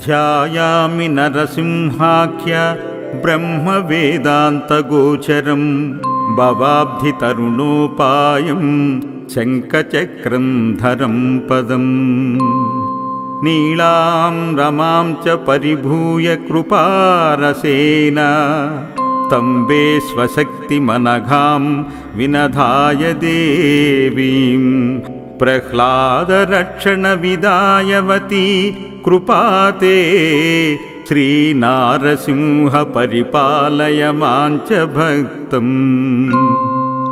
ध्यायामि नरसिंहाख्य ब्रह्मवेदान्तगोचरं भवाब्धितरुणोपायं शङ्खचक्रं धरं पदम् नीलां रमां च परिभूय कृपारसेन तम्बे स्वशक्तिमनघां विनधाय देवीं प्रह्लादरक्षणविदायवती कृपाते श्रीनारसिंह परिपालय मां च भक्तम्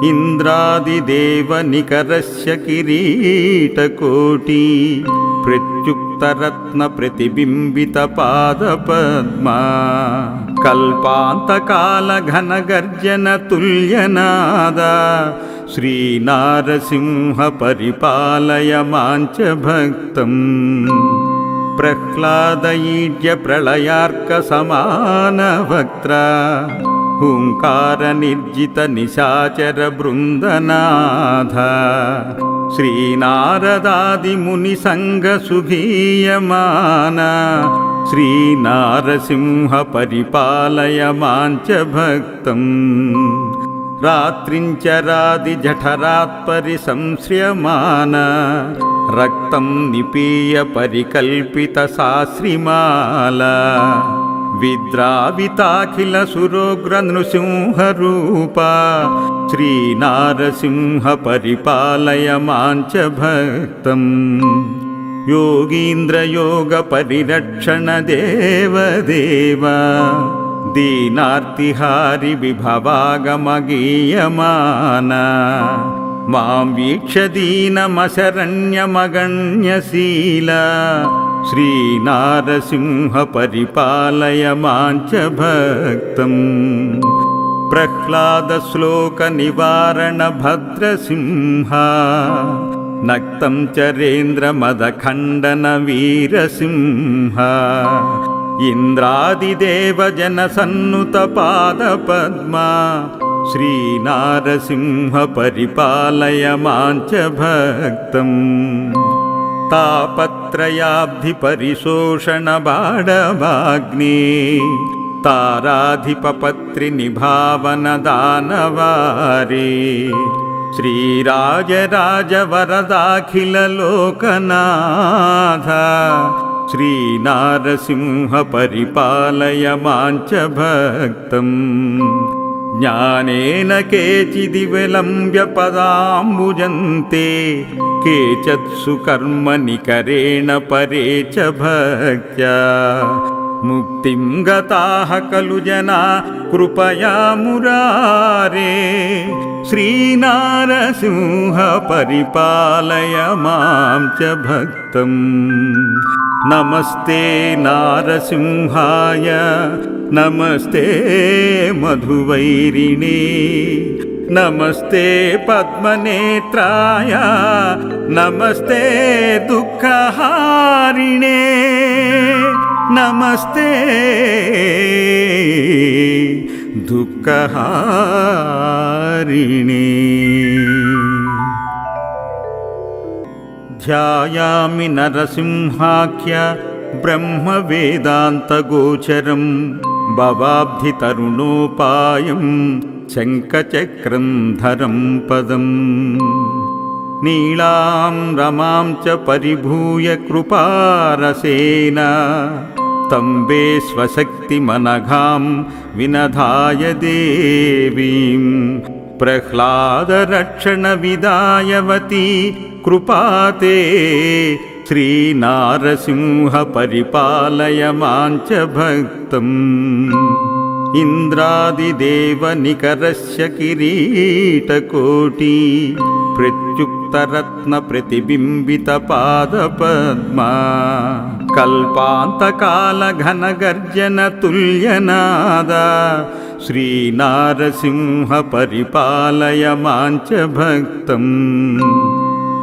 इन्द्रादिदेवनिकरस्य किरीटकोटि प्रत्युक्तरत्नप्रतिबिम्बितपादपद्मा कल्पान्तकालघनगर्जनतुल्यनादा श्रीनारसिंह परिपालय मां च भक्तम् प्रह्लादईड्यप्रलयार्कसमानवक्त्रा हुङ्कारनिर्जितनिशाचरबृन्दनाथा श्रीनारदादिमुनिसङ्गसुगीयमाना श्रीनारसिंह परिपालय मां च भक्तम् रात्रिञ्चरादिजठरात्परिसंश्रियमाना रक्तं निपीय परिकल्पितसाश्रिमाला विद्राविताखिलसुरोग्रनृसिंहरूपा श्रीनारसिंह परिपालय मां च भक्तम् योगीन्द्रयोगपरिरक्षणदेवदेवा दीनार्तिहारि विभवागमगीयमाना मां वीक्ष्य दीनमशरण्यमगण्यशीला श्रीनारसिंह परिपालय मां च भक्तम् प्रह्लादश्लोकनिवारणभद्रसिंहा नक्तं चरेन्द्रमदखण्डनवीरसिंहा इन्द्रादिदेवजनसन्नुतपादपद्मा श्रीनारसिंह परिपालय मां च भक्तम् तापत्रयाब्धिपरिशोषणबाणवाग्ने ताराधिपपत्रिनिभावनदानवारे श्रीराजराजवरदाखिललोकनाथ श्रीनारसिंह परिपालय मां च भक्तम् ज्ञानेन केचिदिविलम्ब्य पदाम्बुजन्ते केचित्सु कर्मनिकरेण परे च भक्त्या मुक्तिं गताः खलु जना कृपया मुरारे श्रीनारसिंह परिपालय मां च भक्तम् नमस्ते नारसिंहाय नमस्ते मधुवैरिणे नमस्ते पद्मनेत्राय नमस्ते दुःखहारिणे नमस्ते दुःखहारिणे ध्यायामि नरसिंहाख्य ब्रह्मवेदान्तगोचरं भवाब्धितरुणोपायं शङ्खचक्रं धरं पदम् नीलां रमां च परिभूय कृपारसेन तम्बे स्वशक्तिमनघां विनधाय देवीं प्रह्लादरक्षणविदायवती कृपाते श्रीनारसिंह परिपालय मां च भक्तम् इन्द्रादिदेवनिकरस्य किरीटकोटि प्रत्युक्तरत्नप्रतिबिम्बितपादपद्मा कल्पान्तकालघनगर्जनतुल्यनादा श्रीनारसिंह परिपालय मां च भक्तम्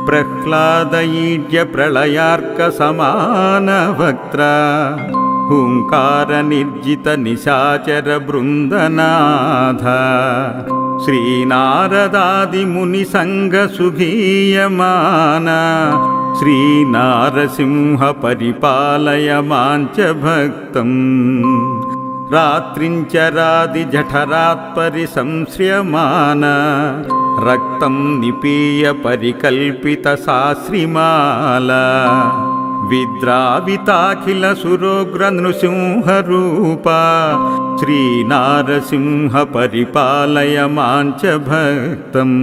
प्रह्लादईड्यप्रलयार्कसमानवक्त्रा हुङ्कारनिर्जितनिशाचरबृन्दनाथ श्रीनारदादिमुनिसङ्गसुगीयमान श्रीनारसिंह परिपालय मां च भक्तम् रात्रिञ्चरादिजठरात्परिसंश्रियमान रक्तं निपीय परिकल्पितसाश्रिमाला विद्राविताखिलसुरोग्रनृसिंहरूपा श्रीनारसिंह परिपालय मां च भक्तम्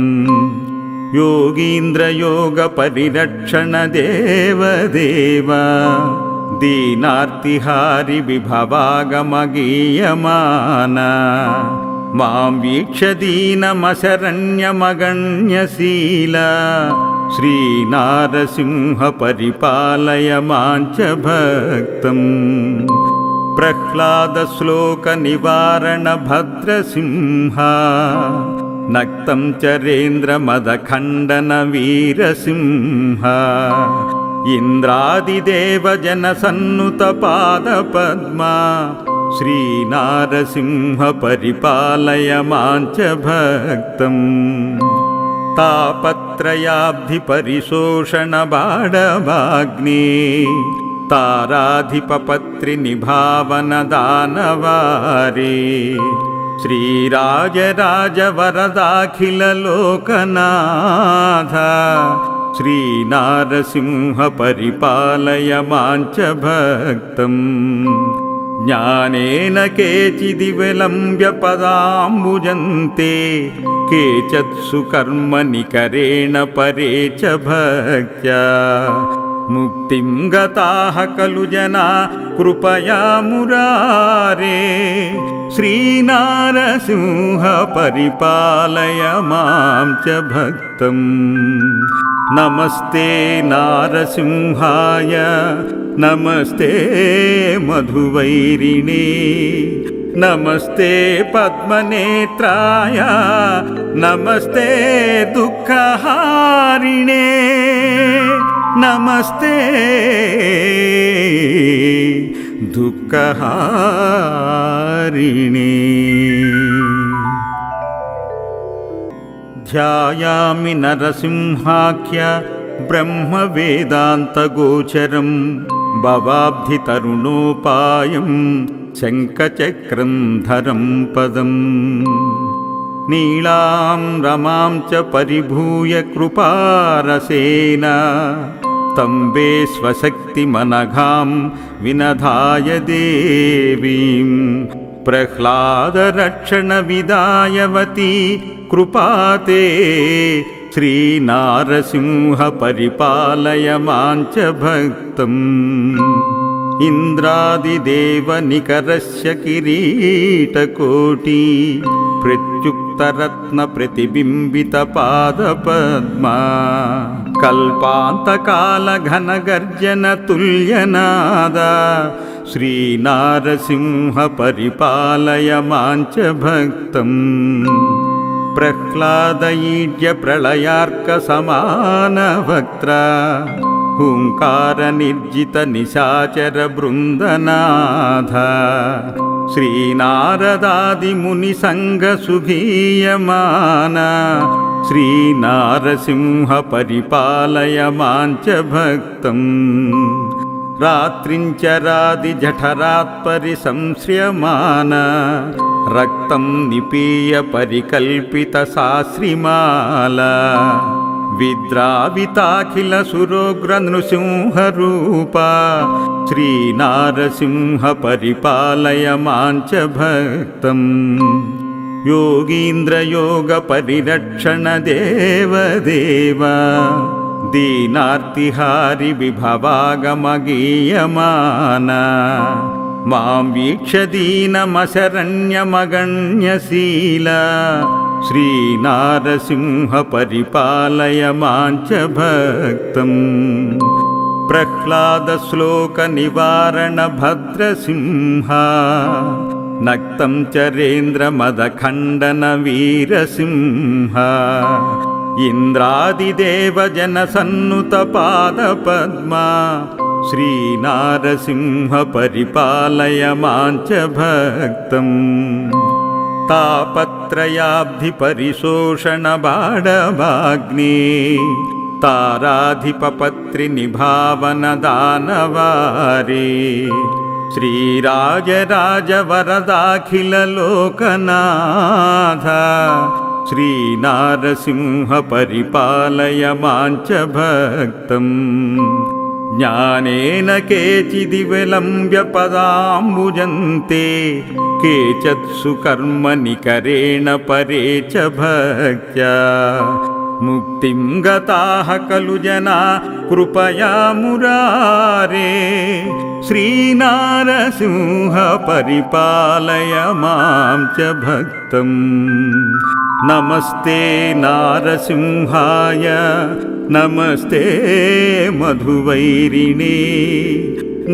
योगीन्द्रयोगपरिरक्षण देवदेव दीनार्तिहारि विभवागमगीयमान मां वीक्ष्य दीनमशरण्यमगण्यशील श्रीनारसिंह परिपालय मां च भक्तम् प्रह्लादश्लोकनिवारण भद्रसिंह नक्तं चरेन्द्रमदखण्डन वीरसिंह इन्द्रादिदेवजनसन्नुतपादपद्मा श्रीनारसिंह परिपालय मां च भक्तम् तापत्रयाब्धिपरिशोषणबाणवाग्नि ताराधिपपत्रिनिभावनदानवारे श्रीराजराजवरदाखिललोकनाथ श्रीनारसिंह परिपालय मां च भक्तम् ज्ञानेन केचिदिविलम्ब्य पदाम्बुजन्ते केचित्सु कर्मनिकरेण परे च भक्त्या मुक्तिं गताः खलु जना कृपया मुरारे श्रीनारसिंह परिपालय मां च भक्तम् नमस्ते नारसिंहाय नमस्ते मधुवैरिणे नमस्ते पद्मनेत्राय नमस्ते दुःखहारिणे नमस्ते दुःखहारिणे ध्यायामि नरसिंहाख्य ब्रह्मवेदान्तगोचरं भवाब्धितरुणोपायं शङ्खचक्रं धरं पदम् नीलां रमां च परिभूय कृपारसेन तम्बे स्वशक्तिमनघां विनधाय देवीं प्रह्लादरक्षणविदायवती कृपाते श्रीनारसिंह परिपालय मां च भक्तम् इन्द्रादिदेवनिकरस्य किरीटकोटि प्रत्युक्तरत्नप्रतिबिम्बितपादपद्मा कल्पान्तकालघनगर्जनतुल्यनादा श्रीनारसिंह परिपालय मां च भक्तम् प्रह्लादईड्य प्रलयार्कसमानवक्त्रा हुङ्कारनिर्जितनिशाचरबृन्दनाथ श्रीनारदादिमुनिसङ्गसुगीयमान श्रीनारसिंह परिपालय मां च भक्तम् रात्रिञ्चरादिजठरात्परिसंश्रियमान रक्तं निपीय परिकल्पितसाश्रिमाला विद्राविताखिलसुरोग्रनृसिंहरूपा श्रीनारसिंह परिपालय मां च भक्तम् योगीन्द्रयोगपरिरक्षण देवदेव दीनार्तिहारि विभवागमगीयमान मां वीक्ष्य दीनमशरण्यमगण्यशील श्रीनारसिंह परिपालय मां च भक्तम् प्रह्लादश्लोकनिवारण भद्रसिंह नक्तं चरेन्द्रमदखण्डन वीरसिंह इन्द्रादिदेवजनसन्नुतपादपद्मा श्रीनारसिंह परिपालय मां च भक्तम् तापत्रयाब्धिपरिशोषणबाणवाग्ने ताराधिपपत्रिनिभावनदानवारे श्रीराजराजवरदाखिललोकनाथ श्रीनारसिंह परिपालय मां च भक्तम् ज्ञानेन केचिदिविलम्ब्य पदाम्बुजन्ते केचित्सु कर्मनिकरेण परे च भक्त्या मुक्तिं गताः खलु जना कृपया मुरारे श्रीनारसिंह परिपालय मां च भक्तम् नमस्ते नारसिंहाय नमस्ते मधुवैरिणे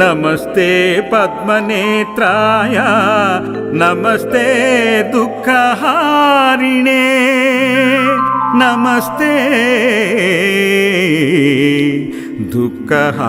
नमस्ते पद्मनेत्राय नमस्ते दुःखहारिणे नमस्ते दुःखहारिणे।